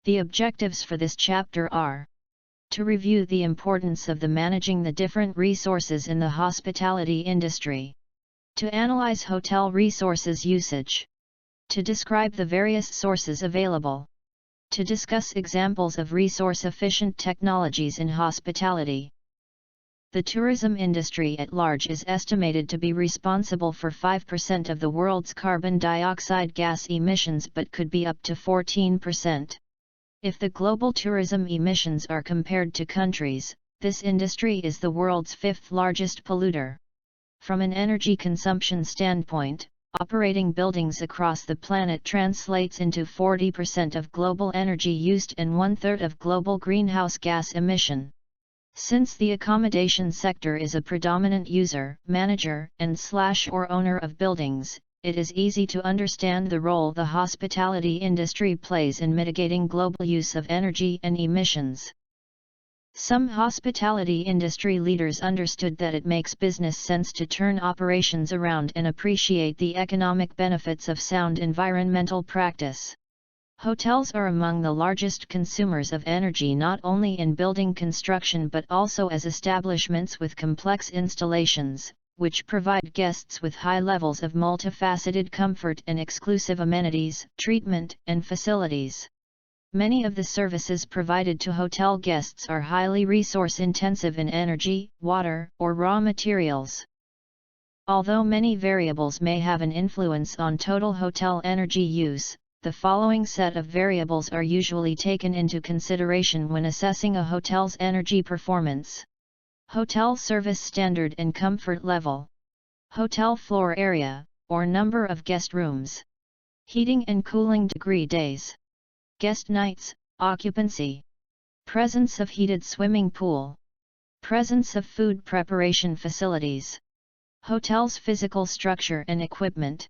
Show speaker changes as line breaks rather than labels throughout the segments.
The objectives for this chapter are to review the importance of managing the different resources in the hospitality industry, to analyze hotel resources usage, to describe the various sources available, to discuss examples of resource-efficient technologies in hospitality. The tourism industry at large is estimated to be responsible for 5% of the world's carbon dioxide gas emissions, but could be up to 14%. If the global tourism emissions are compared to countries, this industry is the world's fifth largest polluter. From an energy consumption standpoint, operating buildings across the planet translates into 40% of global energy used and 1/3 of global greenhouse gas emission. Since the accommodation sector is a predominant user, manager, and/or owner of buildings, it is easy to understand the role the hospitality industry plays in mitigating global use of energy and emissions. Some hospitality industry leaders understood that it makes business sense to turn operations around and appreciate the economic benefits of sound environmental practice. Hotels are among the largest consumers of energy, not only in building construction but also as establishments with complex installations, which provide guests with high levels of multifaceted comfort and exclusive amenities, treatment, and facilities. Many of the services provided to hotel guests are highly resource-intensive in energy, water, or raw materials. Although many variables may have an influence on total hotel energy use, the following set of variables are usually taken into consideration when assessing a hotel's energy performance. Hotel service standard and comfort level. Hotel floor area, or number of guest rooms. Heating and cooling degree days. Guest nights, occupancy. Presence of heated swimming pool. Presence of food preparation facilities. Hotel's physical structure and equipment.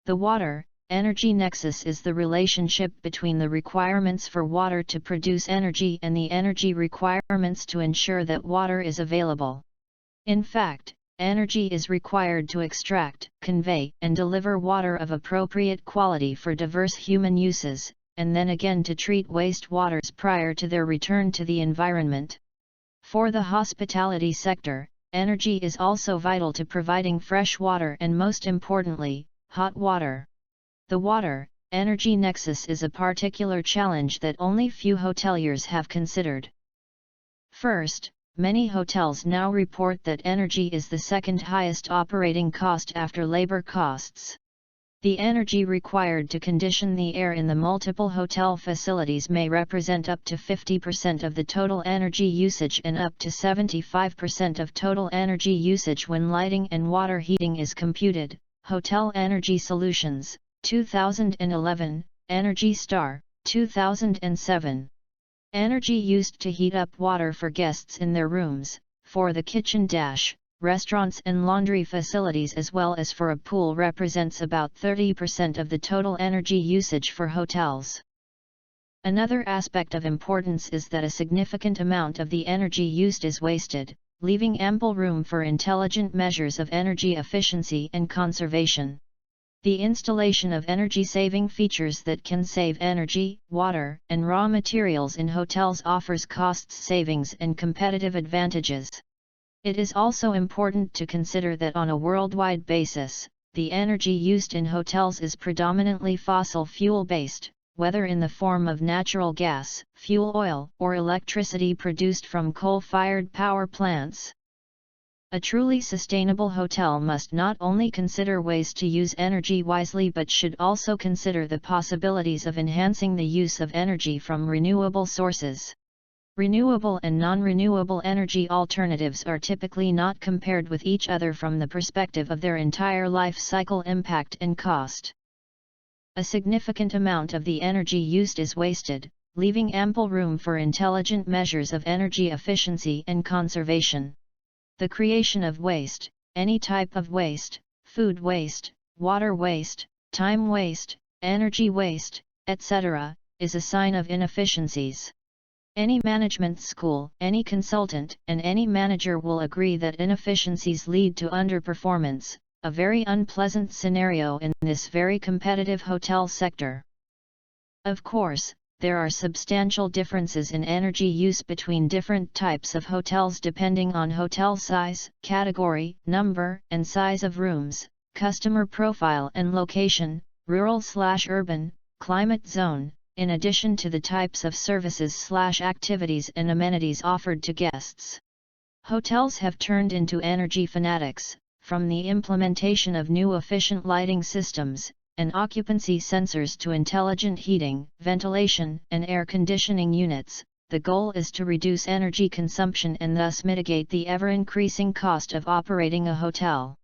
The water-energy nexus is the relationship between the requirements for water to produce energy and the energy requirements to ensure that water is available. In fact, energy is required to extract, convey, and deliver water of appropriate quality for diverse human uses, and then again to treat wastewaters prior to their return to the environment. For the hospitality sector, energy is also vital to providing fresh water and, most importantly, hot water. The water-energy nexus is a particular challenge that only few hoteliers have considered. First, many hotels now report that energy is the second highest operating cost after labor costs. The energy required to condition the air in the multiple hotel facilities may represent up to 50% of the total energy usage and up to 75% of total energy usage when lighting and water heating is computed. Hotel Energy Solutions, 2011, Energy Star, 2007. Energy used to heat up water for guests in their rooms, for the kitchen restaurants and laundry facilities as well as for a pool represents about 30% of the total energy usage for hotels. Another aspect of importance is that a significant amount of the energy used is wasted, leaving ample room for intelligent measures of energy efficiency and conservation. The installation of energy-saving features that can save energy, water, and raw materials in hotels offers cost savings and competitive advantages. It is also important to consider that on a worldwide basis, the energy used in hotels is predominantly fossil fuel-based, whether in the form of natural gas, fuel oil, or electricity produced from coal-fired power plants. A truly sustainable hotel must not only consider ways to use energy wisely but should also consider the possibilities of enhancing the use of energy from renewable sources. Renewable and non-renewable energy alternatives are typically not compared with each other from the perspective of their entire life cycle impact and cost. A significant amount of the energy used is wasted, leaving ample room for intelligent measures of energy efficiency and conservation. The creation of waste, any type of waste, food waste, water waste, time waste, energy waste, etc., is a sign of inefficiencies. Any management school, any consultant, and any manager will agree that inefficiencies lead to underperformance, a very unpleasant scenario in this very competitive hotel sector. Of course, there are substantial differences in energy use between different types of hotels depending on hotel size, category, number and size of rooms, customer profile and location, rural/urban, climate zone, in addition to the types of services/activities and amenities offered to guests. Hotels have turned into energy fanatics, from the implementation of new efficient lighting systems and occupancy sensors to intelligent heating, ventilation, and air conditioning units. The goal is to reduce energy consumption and thus mitigate the ever-increasing cost of operating a hotel.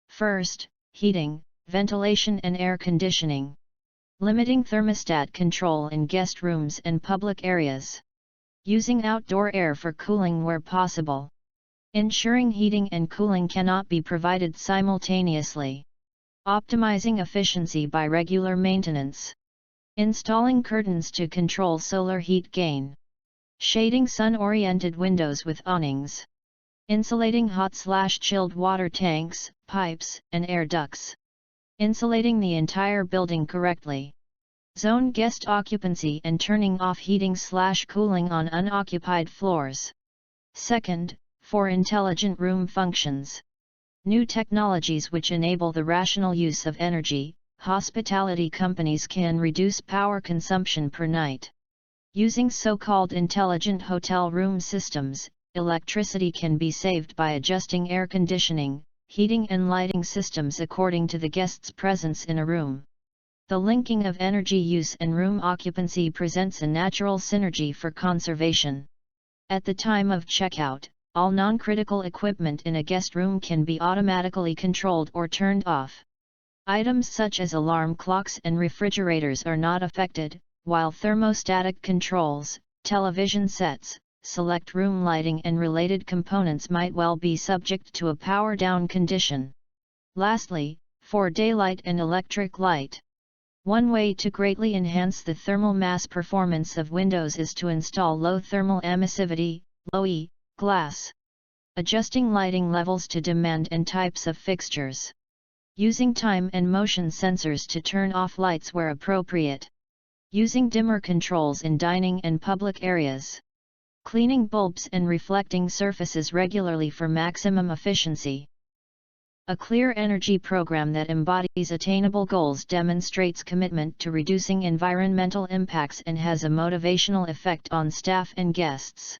First, heating, ventilation and air conditioning. Limiting thermostat control in guest rooms and public areas. Using outdoor air for cooling where possible. Ensuring heating and cooling cannot be provided simultaneously. Optimizing efficiency by regular maintenance. Installing curtains to control solar heat gain. Shading sun-oriented windows with awnings. Insulating hot/chilled water tanks, pipes, and air ducts. Insulating the entire building correctly. Zone guest occupancy and turning off heating/cooling on unoccupied floors. Second, for intelligent room functions. New technologies which enable the rational use of energy. Hospitality companies can reduce power consumption per night. Using so-called intelligent hotel room systems, electricity can be saved by adjusting air conditioning, heating and lighting systems according to the guest's presence in a room. The linking of energy use and room occupancy presents a natural synergy for conservation. At the time of checkout, all non-critical equipment in a guest room can be automatically controlled or turned off. Items such as alarm clocks and refrigerators are not affected, while thermostatic controls, television sets, select room lighting and related components might well be subject to a power-down condition. Lastly, for daylight and electric light. One way to greatly enhance the thermal mass performance of windows is to install low thermal emissivity, low-E, glass. Adjusting lighting levels to demand and types of fixtures. Using time and motion sensors to turn off lights where appropriate. Using dimmer controls in dining and public areas. Cleaning bulbs and reflecting surfaces regularly for maximum efficiency. A clear energy program that embodies attainable goals demonstrates commitment to reducing environmental impacts and has a motivational effect on staff and guests.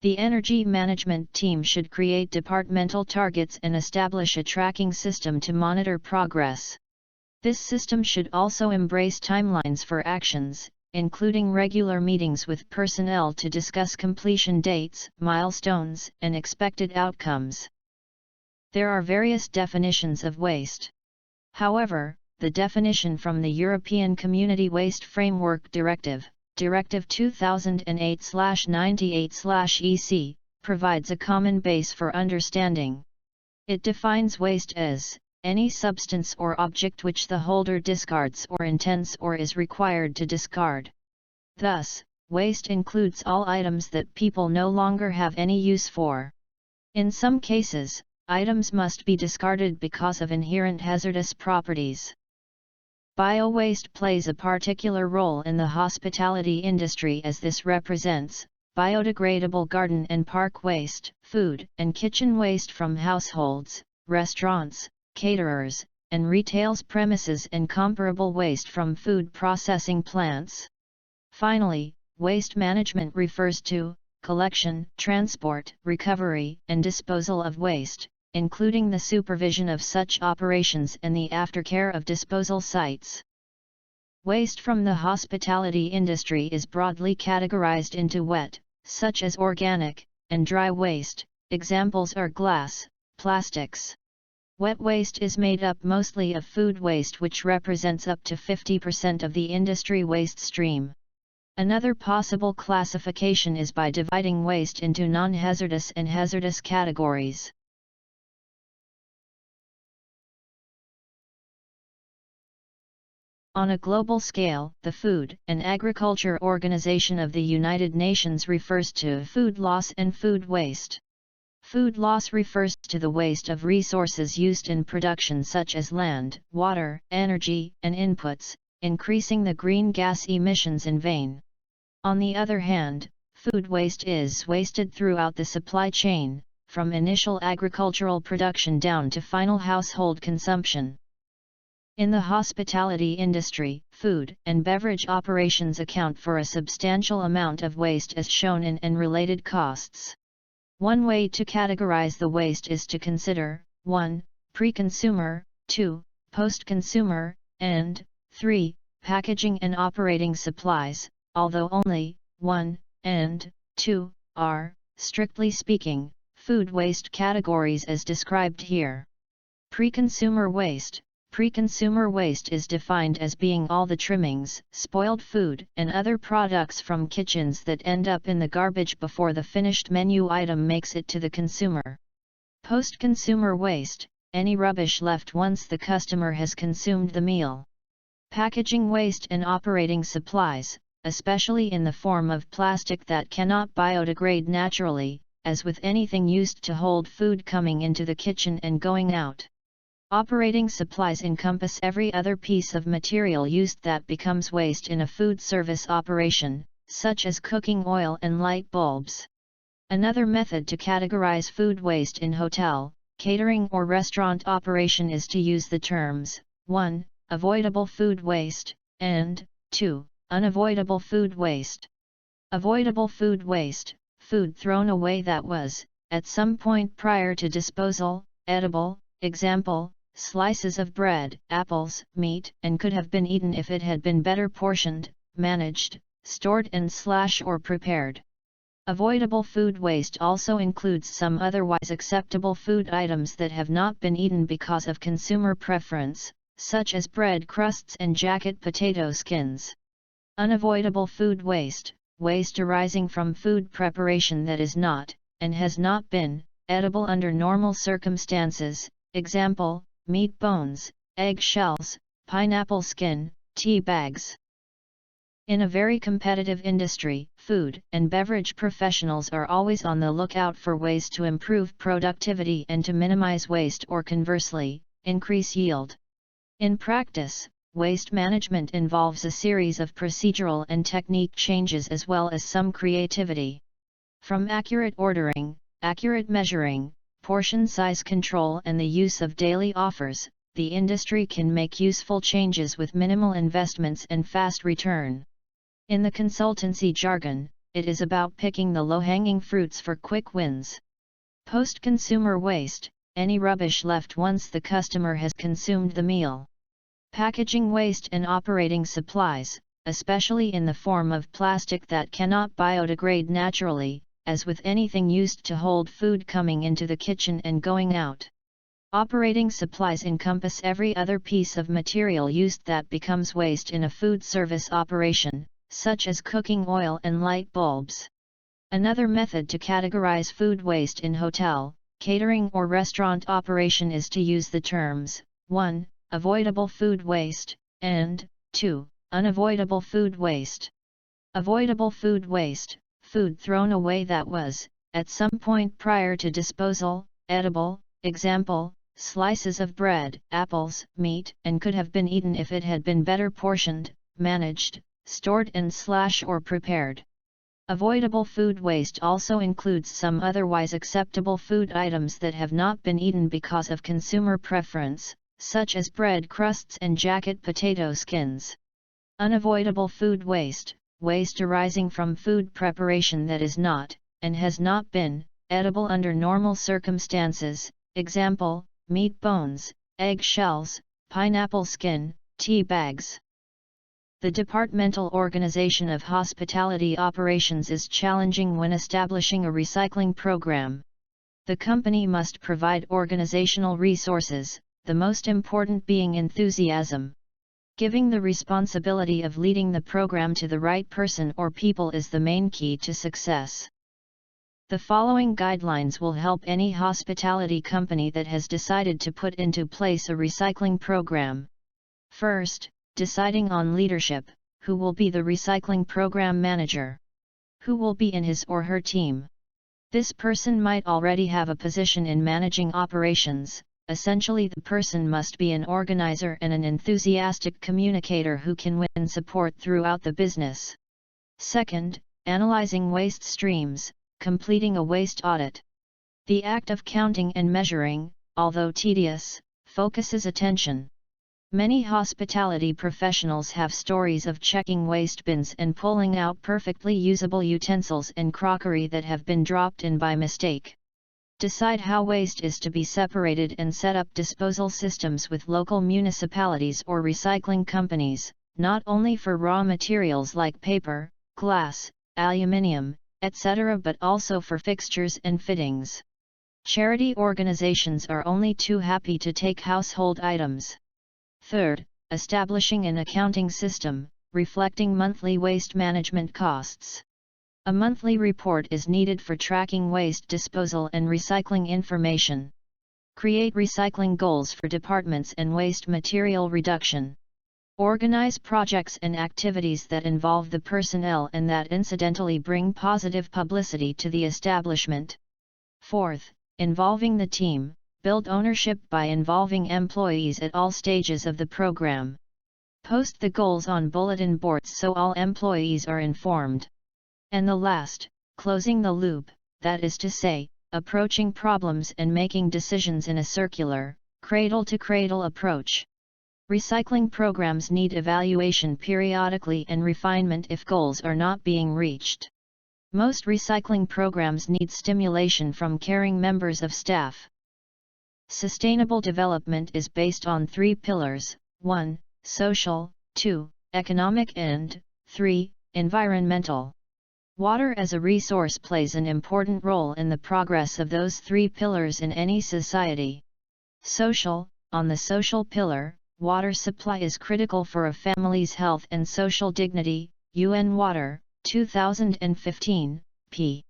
The energy management team should create departmental targets and establish a tracking system to monitor progress. This system should also embrace timelines for actions, including regular meetings with personnel to discuss completion dates, milestones, and expected outcomes. There are various definitions of waste. However, the definition from the European Community Waste Framework Directive, Directive 2008/98/EC, provides a common base for understanding. It defines waste as any substance or object which the holder discards or intends or is required to discard. Thus, waste includes all items that people no longer have any use for. In some cases, items must be discarded because of inherent hazardous properties. Bio-waste plays a particular role in the hospitality industry as this represents biodegradable garden and park waste, food and kitchen waste from households, restaurants, caterers, and retail's premises and comparable waste from food processing plants. Finally, waste management refers to collection, transport, recovery, and disposal of waste, including the supervision of such operations and the aftercare of disposal sites. Waste from the hospitality industry is broadly categorized into wet, such as organic, and dry waste. Examples are glass, plastics. Wet waste is made up mostly of food waste, which represents up to 50% of the industry waste stream. Another possible classification is by dividing waste into non-hazardous and hazardous categories. On a global scale, the Food and Agriculture Organization of the United Nations refers to food loss and food waste. Food loss refers to the waste of resources used in production such as land, water, energy, and inputs, increasing the green gas emissions in vain. On the other hand, food waste is wasted throughout the supply chain, from initial agricultural production down to final household consumption. In the hospitality industry, food and beverage operations account for a substantial amount of waste as shown in and related costs. One way to categorize the waste is to consider 1. Pre-consumer, 2. Post-consumer, and 3. Packaging and operating supplies, although only 1 and 2 are, strictly speaking, food waste categories as described here. Pre-consumer waste. Pre-consumer waste is defined as being all the trimmings, spoiled food, and other products from kitchens that end up in the garbage before the finished menu item makes it to the consumer. Post-consumer waste, any rubbish left once the customer has consumed the meal. Packaging waste and operating supplies, especially in the form of plastic that cannot biodegrade naturally, as with anything used to hold food coming into the kitchen and going out. Operating supplies encompass every other piece of material used that becomes waste in a food service operation, such as cooking oil and light bulbs. Another method to categorize food waste in hotel, catering or restaurant operation is to use the terms 1. Avoidable food waste, and 2. Unavoidable food waste. Avoidable food waste, food thrown away that was, at some point prior to disposal, edible, example, slices of bread, apples, meat, and could have been eaten if it had been better portioned, managed, stored and/or prepared. Avoidable food waste also includes some otherwise acceptable food items that have not been eaten because of consumer preference, such as bread crusts and jacket potato skins. Unavoidable food waste, waste arising from food preparation that is not, and has not been, edible under normal circumstances, example, meat bones, egg shells, pineapple skin, tea bags. In a very competitive industry, food and beverage professionals are always on the lookout for ways to improve productivity and to minimize waste or conversely, increase yield. In practice, waste management involves a series of procedural and technique changes as well as some creativity. From accurate ordering, accurate measuring, portion size control and the use of daily offers, the industry can make useful changes with minimal investments and fast return. In the consultancy jargon, it is about picking the low-hanging fruits for quick wins. Post-consumer waste, any rubbish left once the customer has consumed the meal. Packaging waste and operating supplies, especially in the form of plastic that cannot biodegrade naturally, as with anything used to hold food coming into the kitchen and going out. Operating supplies encompass every other piece of material used that becomes waste in a food service operation, such as cooking oil and light bulbs. Another method to categorize food waste in hotel, catering or restaurant operation is to use the terms 1. Avoidable food waste, and 2. Unavoidable food waste. Avoidable food waste, food thrown away that was, at some point prior to disposal, edible, example, slices of bread, apples, meat, and could have been eaten if it had been better portioned, managed, stored and/or prepared. Avoidable food waste also includes some otherwise acceptable food items that have not been eaten because of consumer preference, such as bread crusts and jacket potato skins. Unavoidable food waste, waste arising from food preparation that is not, and has not been, edible under normal circumstances, example, meat bones, egg shells, pineapple skin, tea bags. The departmental organization of hospitality operations is challenging when establishing a recycling program. The company must provide organizational resources, the most important being enthusiasm. Giving the responsibility of leading the program to the right person or people is the main key to success. The following guidelines will help any hospitality company that has decided to put into place a recycling program. First, deciding on leadership, who will be the recycling program manager? Who will be in his or her team? This person might already have a position in managing operations, essentially the person must be an organizer and an enthusiastic communicator who can win support throughout the business. Second, analyzing waste streams, completing a waste audit. The act of counting and measuring, although tedious, focuses attention. Many hospitality professionals have stories of checking waste bins and pulling out perfectly usable utensils and crockery that have been dropped in by mistake. Decide how waste is to be separated and set up disposal systems with local municipalities or recycling companies, not only for raw materials like paper, glass, aluminium, etc., but also for fixtures and fittings. Charity organizations are only too happy to take household items. Third, establishing an accounting system, reflecting monthly waste management costs. A monthly report is needed for tracking waste disposal and recycling information. Create recycling goals for departments and waste material reduction. Organize projects and activities that involve the personnel and that incidentally bring positive publicity to the establishment. Fourth, involving the team. Build ownership by involving employees at all stages of the program. Post the goals on bulletin boards so all employees are informed. And the last, closing the loop, that is to say, approaching problems and making decisions in a circular, cradle-to-cradle approach. Recycling programs need evaluation periodically and refinement if goals are not being reached. Most recycling programs need stimulation from caring members of staff. Sustainable development is based on 3 pillars: 1. Social, 2. Economic, and 3. Environmental. Water as a resource plays an important role in the progress of those 3 pillars in any society. Social. On the social pillar, water supply is critical for a family's health and social dignity. UN Water, 2015, p.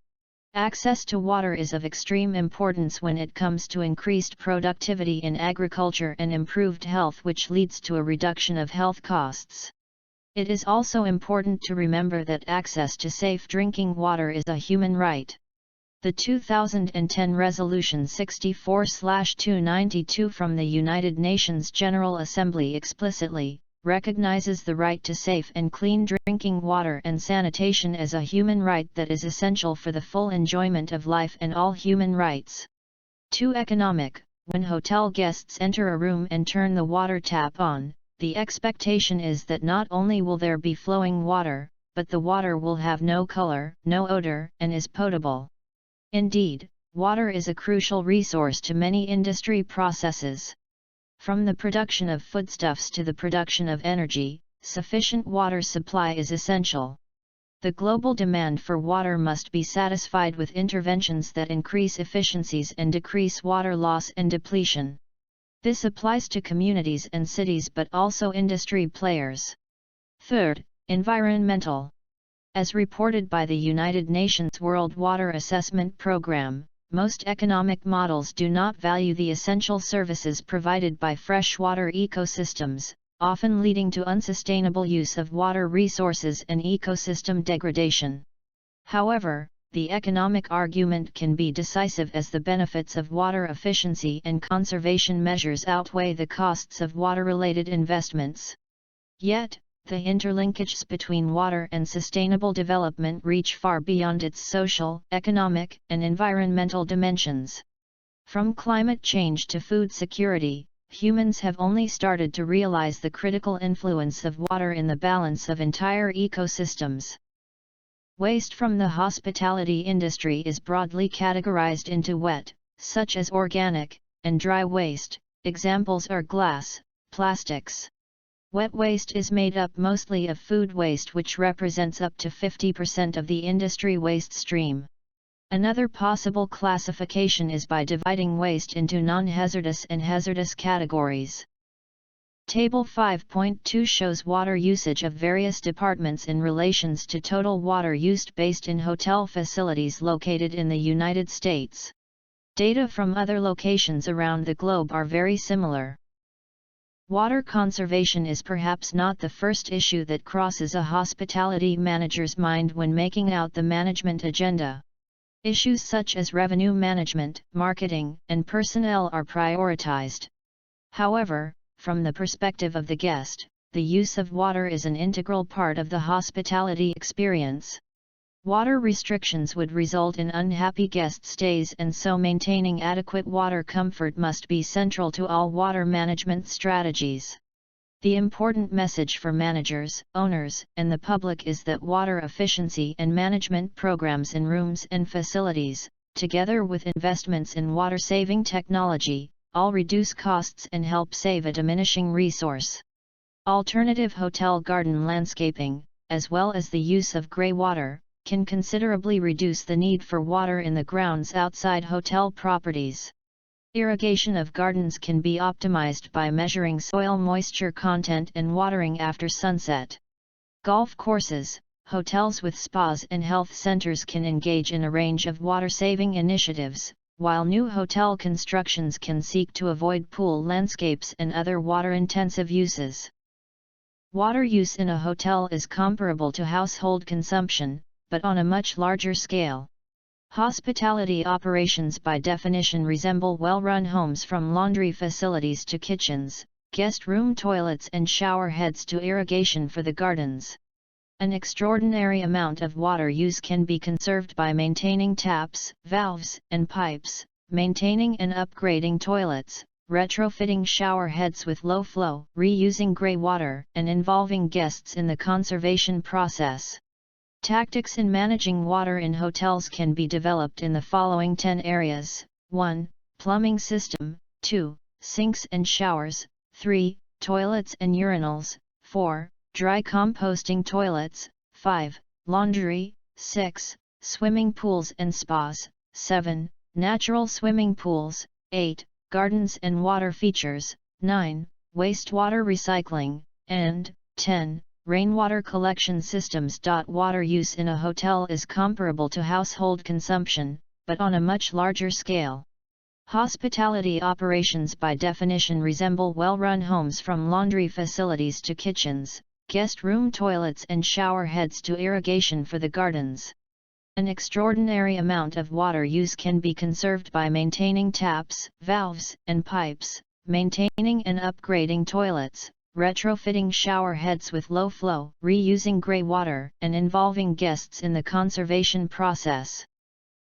Access to water is of extreme importance when it comes to increased productivity in agriculture and improved health, which leads to a reduction of health costs. It is also important to remember that access to safe drinking water is a human right. The 2010 Resolution 64/292 from the United Nations General Assembly explicitly recognizes the right to safe and clean drinking water and sanitation as a human right that is essential for the full enjoyment of life and all human rights. 2. Economic. When hotel guests enter a room and turn the water tap on, the expectation is that not only will there be flowing water, but the water will have no color, no odor, and is potable. Indeed, water is a crucial resource to many industry processes. From the production of foodstuffs to the production of energy, sufficient water supply is essential. The global demand for water must be satisfied with interventions that increase efficiencies and decrease water loss and depletion. This applies to communities and cities but also industry players. Third, environmental. As reported by the United Nations World Water Assessment Programme, most economic models do not value the essential services provided by freshwater ecosystems, often leading to unsustainable use of water resources and ecosystem degradation. However, the economic argument can be decisive as the benefits of water efficiency and conservation measures outweigh the costs of water-related investments. Yet, the interlinkages between water and sustainable development reach far beyond its social, economic, and environmental dimensions. From climate change to food security, humans have only started to realize the critical influence of water in the balance of entire ecosystems. Waste from the hospitality industry is broadly categorized into wet, such as organic, and dry waste. Examples are glass, plastics. Wet waste is made up mostly of food waste, which represents up to 50% of the industry waste stream. Another possible classification is by dividing waste into non-hazardous and hazardous categories. Table 5.2 shows water usage of various departments in relations to total water used based in hotel facilities located in the United States. Data from other locations around the globe are very similar. Water conservation is perhaps not the first issue that crosses a hospitality manager's mind when making out the management agenda. Issues such as revenue management, marketing, and personnel are prioritized. However, from the perspective of the guest, the use of water is an integral part of the hospitality experience. Water restrictions would result in unhappy guest stays, and so maintaining adequate water comfort must be central to all water management strategies. The important message for managers, owners, and the public is that water efficiency and management programs in rooms and facilities, together with investments in water-saving technology, all reduce costs and help save a diminishing resource. Alternative hotel garden landscaping, as well as the use of grey water, can considerably reduce the need for water in the grounds outside hotel properties. Irrigation of gardens can be optimized by measuring soil moisture content and watering after sunset. Golf courses, hotels with spas and health centers can engage in a range of water-saving initiatives, while new hotel constructions can seek to avoid pool landscapes and other water-intensive uses. Water use in a hotel is comparable to household consumption, but on a much larger scale. Hospitality operations by definition resemble well-run homes, from laundry facilities to kitchens, guest room toilets and shower heads to irrigation for the gardens. An extraordinary amount of water use can be conserved by maintaining taps, valves, and pipes, maintaining and upgrading toilets, retrofitting shower heads with low flow, reusing grey water, and involving guests in the conservation process. Tactics in managing water in hotels can be developed in the following 10 areas: 1. Plumbing system, 2. Sinks and showers, 3. Toilets and urinals, 4. Dry composting toilets, 5. Laundry, 6. Swimming pools and spas, 7. Natural swimming pools, 8. Gardens and water features, 9. Wastewater recycling, and 10. Rainwater collection systems. Water use in a hotel is comparable to household consumption, but on a much larger scale. Hospitality operations by definition resemble well-run homes, from laundry facilities to kitchens, guest room toilets and shower heads to irrigation for the gardens. An extraordinary amount of water use can be conserved by maintaining taps, valves, and pipes, maintaining and upgrading toilets, retrofitting shower heads with low flow, reusing grey water, and involving guests in the conservation process.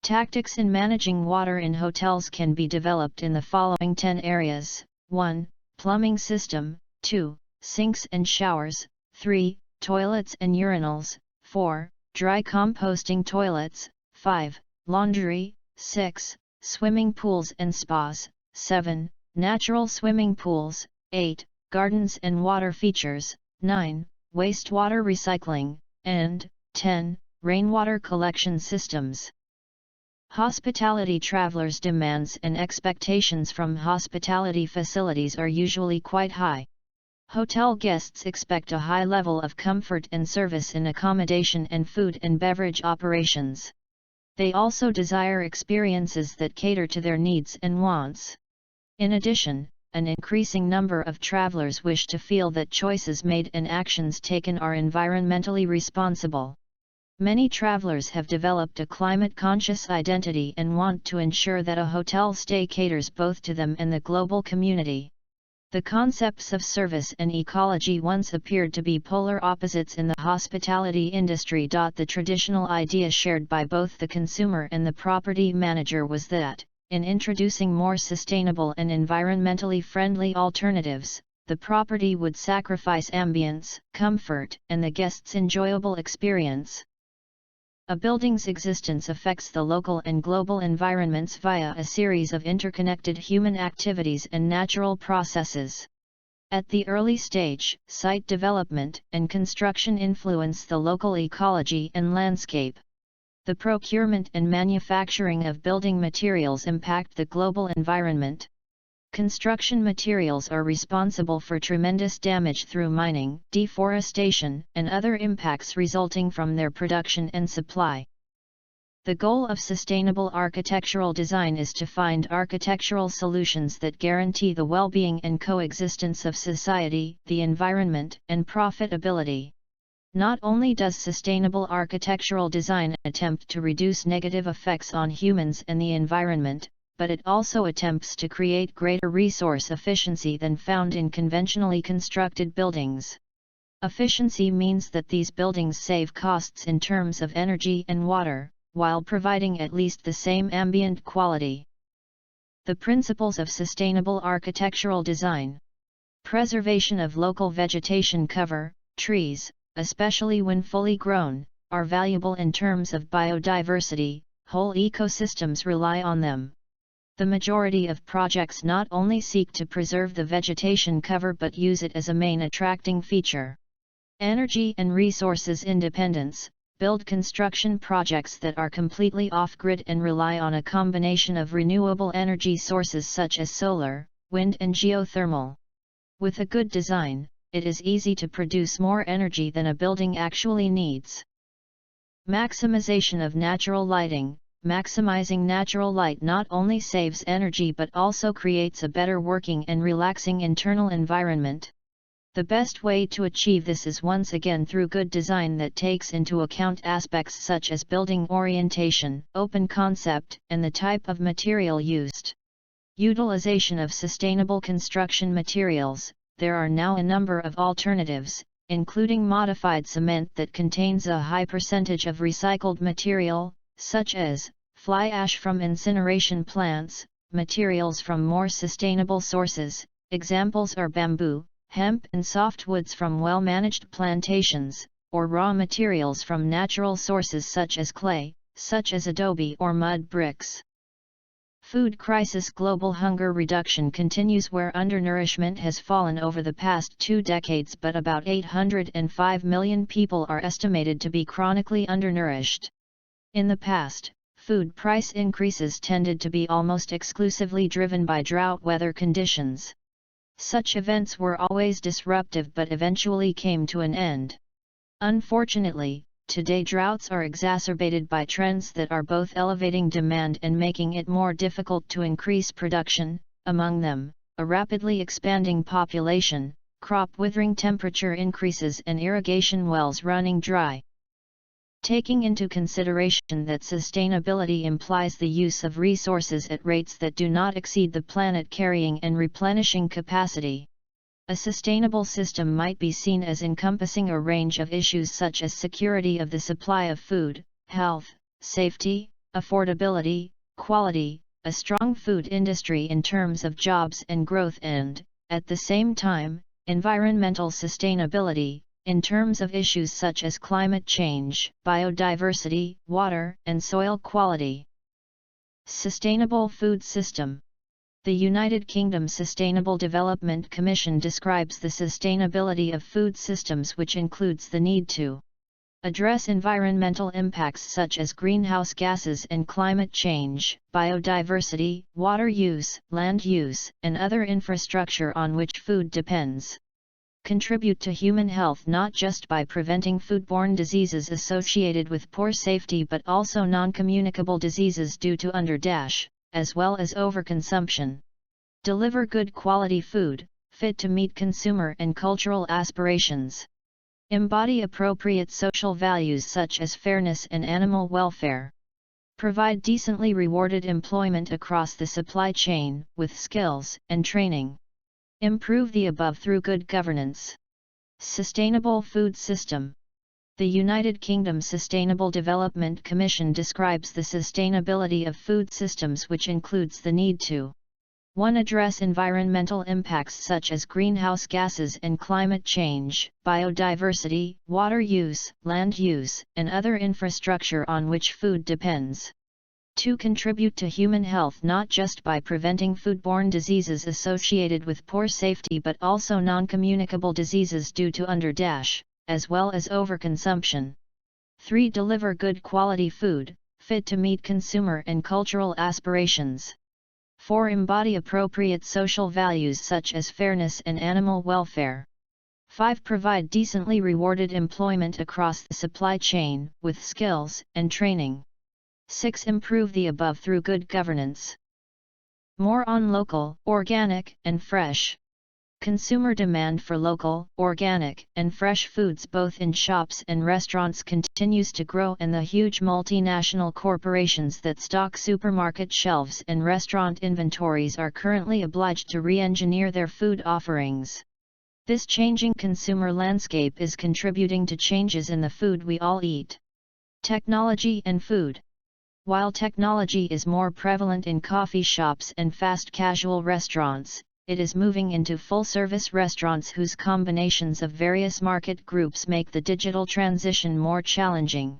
Tactics in managing water in hotels can be developed in the following 10 areas: 1. Plumbing system, 2. Sinks and showers, 3. Toilets and urinals, 4. Dry composting toilets, 5. Laundry, 6. Swimming pools and spas, 7. Natural swimming pools, 8. Gardens and water features, 9. Wastewater recycling, and 10. Rainwater collection systems. Hospitality travelers' demands and expectations from hospitality facilities are usually quite high. Hotel guests expect a high level of comfort and service in accommodation and food and beverage operations. They also desire experiences that cater to their needs and wants. In addition, an increasing number of travelers wish to feel that choices made and actions taken are environmentally responsible. Many travelers have developed a climate-conscious identity and want to ensure that a hotel stay caters both to them and the global community. The concepts of service and ecology once appeared to be polar opposites in the hospitality industry. The traditional idea shared by both the consumer and the property manager was that, in introducing more sustainable and environmentally friendly alternatives, the property would sacrifice ambience, comfort, and the guest's enjoyable experience. A building's existence affects the local and global environments via a series of interconnected human activities and natural processes. At the early stage, site development and construction influence the local ecology and landscape. The procurement and manufacturing of building materials impact the global environment. Construction materials are responsible for tremendous damage through mining, deforestation, and other impacts resulting from their production and supply. The goal of sustainable architectural design is to find architectural solutions that guarantee the well-being and coexistence of society, the environment, and profitability. Not only does sustainable architectural design attempt to reduce negative effects on humans and the environment, but it also attempts to create greater resource efficiency than found in conventionally constructed buildings. Efficiency means that these buildings save costs in terms of energy and water, while providing at least the same ambient quality. The principles of sustainable architectural design. Preservation of local vegetation cover. Trees, especially when fully grown, are valuable in terms of biodiversity. Whole ecosystems rely on them. The majority of projects not only seek to preserve the vegetation cover but use it as a main attracting feature. Energy and resources independence. Build construction projects that are completely off-grid and rely on a combination of renewable energy sources such as solar, wind and geothermal. With a good design, it is easy to produce more energy than a building actually needs. Maximization of natural lighting. Maximizing natural light not only saves energy but also creates a better working and relaxing internal environment. The best way to achieve this is once again through good design that takes into account aspects such as building orientation, open concept, and the type of material used. Utilization of sustainable construction materials. There are now a number of alternatives, including modified cement that contains a high percentage of recycled material, such as fly ash from incineration plants, materials from more sustainable sources. Examples are bamboo, hemp and softwoods from well-managed plantations, or raw materials from natural sources such as clay, such as adobe or mud bricks. Food crisis. Global hunger reduction continues where undernourishment has fallen over the past 2 decades, but about 805 million people are estimated to be chronically undernourished. In the past, food price increases tended to be almost exclusively driven by drought weather conditions. Such events were always disruptive but eventually came to an end. Unfortunately, today droughts are exacerbated by trends that are both elevating demand and making it more difficult to increase production, among them, a rapidly expanding population, crop withering, temperature increases and irrigation wells running dry. Taking into consideration that sustainability implies the use of resources at rates that do not exceed the planet carrying and replenishing capacity. A sustainable system might be seen as encompassing a range of issues such as security of the supply of food, health, safety, affordability, quality, a strong food industry in terms of jobs and growth and, at the same time, environmental sustainability, in terms of issues such as climate change, biodiversity, water and soil quality. Sustainable food system. The United Kingdom Sustainable Development Commission describes the sustainability of food systems, which includes the need to address environmental impacts such as greenhouse gases and climate change, biodiversity, water use, land use, and other infrastructure on which food depends. Contribute to human health not just by preventing foodborne diseases associated with poor safety but also non-communicable diseases due to as well as overconsumption. Deliver good quality food, fit to meet consumer and cultural aspirations. Embody appropriate social values such as fairness and animal welfare. Provide decently rewarded employment across the supply chain, with skills and training. Improve the above through good governance. Sustainable food system. The United Kingdom Sustainable Development Commission describes the sustainability of food systems, which includes the need to 1. Address environmental impacts such as greenhouse gases and climate change, biodiversity, water use, land use, and other infrastructure on which food depends. 2. Contribute to human health not just by preventing foodborne diseases associated with poor safety but also non-communicable diseases due to as well as overconsumption. 3. Deliver good quality food, fit to meet consumer and cultural aspirations. 4. Embody appropriate social values such as fairness and animal welfare. 5. Provide decently rewarded employment across the supply chain, with skills and training. 6. Improve the above through good governance. More on local, organic, and fresh Consumer demand for local, organic, and fresh foods both in shops and restaurants continues to grow, and the huge multinational corporations that stock supermarket shelves and restaurant inventories are currently obliged to re-engineer their food offerings. This changing consumer landscape is contributing to changes in the food we all eat. Technology and food. While technology is more prevalent in coffee shops and fast casual restaurants, it is moving into full-service restaurants whose combinations of various market groups make the digital transition more challenging.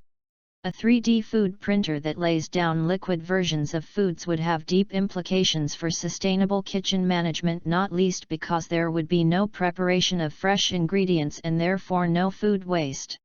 A 3D food printer that lays down liquid versions of foods would have deep implications for sustainable kitchen management, not least because there would be no preparation of fresh ingredients and therefore no food waste.